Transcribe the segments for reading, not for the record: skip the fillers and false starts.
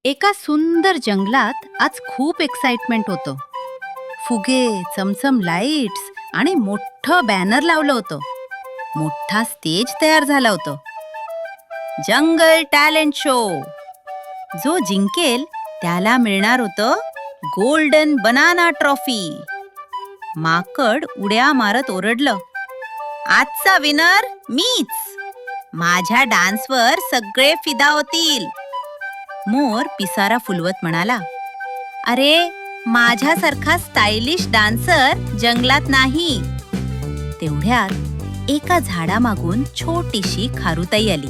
एका सुंदर जंगलात आज खूप एक्साइटमेंट होतं. फुगे, चमचम लाईट्स आणि मोठं बॅनर लावलं होतं. मोठा स्टेज तयार झाला होता. जंगल टॅलेंट शो. जो जिंकेल त्याला मिळणार होतं गोल्डन बनाना ट्रॉफी. माकड उड्या मारत ओरडलं, आजचा विनर मीच. माझ्या डान्सवर सगळे फिदा होतील. मोर पिसारा फुलवत म्हणाला, अरे माझ्यासारखा स्टायलिश डान्सर जंगलात नाही. तेवढ्यात एका झाडामागून छोटीशी खारुताई आली.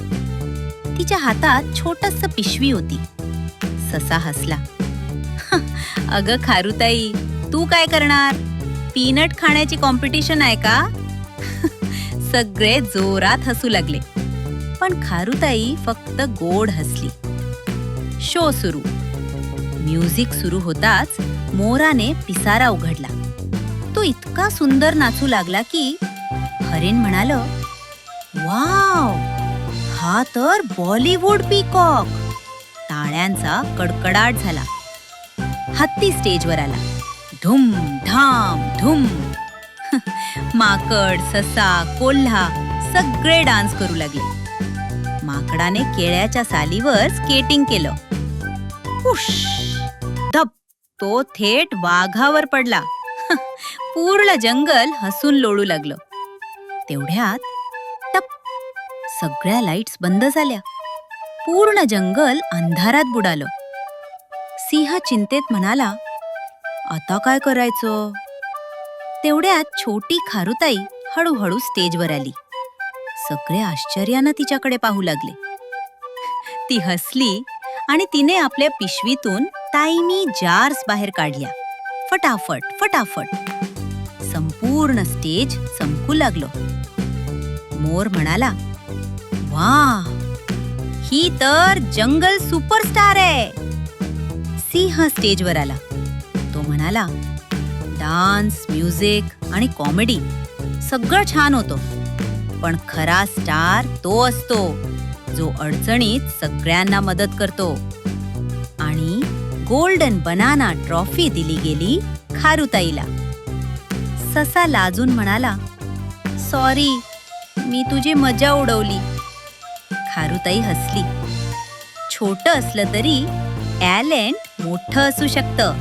तिच्या हातात छोटस पिशवी होती. ससा हसला, अगं खारुताई, तू काय करणार? पीनट खाण्याची कॉम्पिटिशन आहे का? सगळे जोरात हसू लागले, पण खारुताई फक्त गोड हसली. शो सुरू. म्युझिक सुरू होताच मोराने पिसारा उघडला. तो इतका सुंदर नाचू लागला की हरिण म्हणालं, वाव, हा तर बॉलिवूड पीकॉक. टाळ्यांचा कडकडाट झाला. हत्ती स्टेजवर आला. धुम धाम धुम. माकड, ससा, कोल्हा सगळे डान्स करू लागले. माकडाने केळ्याच्या सालीवर स्केटिंग केलं. हुश, धप, तो थेट वाघावर पडला. पूर्ण जंगल हसून लोळू लागलं. तेवढ्यात टप, सगळ्या लाईट्स बंद झाल्या. पूर्ण जंगल अंधारात बुडालं. सिंह चिंतेत म्हणाला, आता काय करायचं? तेवढ्यात छोटी खारुताई हळूहळू स्टेजवर आली. सगळे आश्चर्यानं तिच्याकडे पाहू लागले. ती हसली आणि तिने आपल्या पिशवीतून टायनी जार्स बाहेर काढल्या. फटाफट फटाफट. संपूर्ण स्टेज चमकू लागलं. मोर म्हणाला, वाह, ही तर जंगल सुपरस्टार आहे. सिंह स्टेजवर आला. तो म्हणाला, डान्स, म्युझिक आणि कॉमेडी सगळं छान होतं, पण खरा स्टार तो असतो जो अडचणीत सगळ्यांना मदत करतो. आणि गोल्डन बनाना ट्रॉफी दिली गेली खारुताईला. ससा लाजून म्हणाला, सॉरी, मी तुझी मजा उडवली. खारुताई हसली. छोटं असलं तरी टॅलेंट मोठं असू शकतं.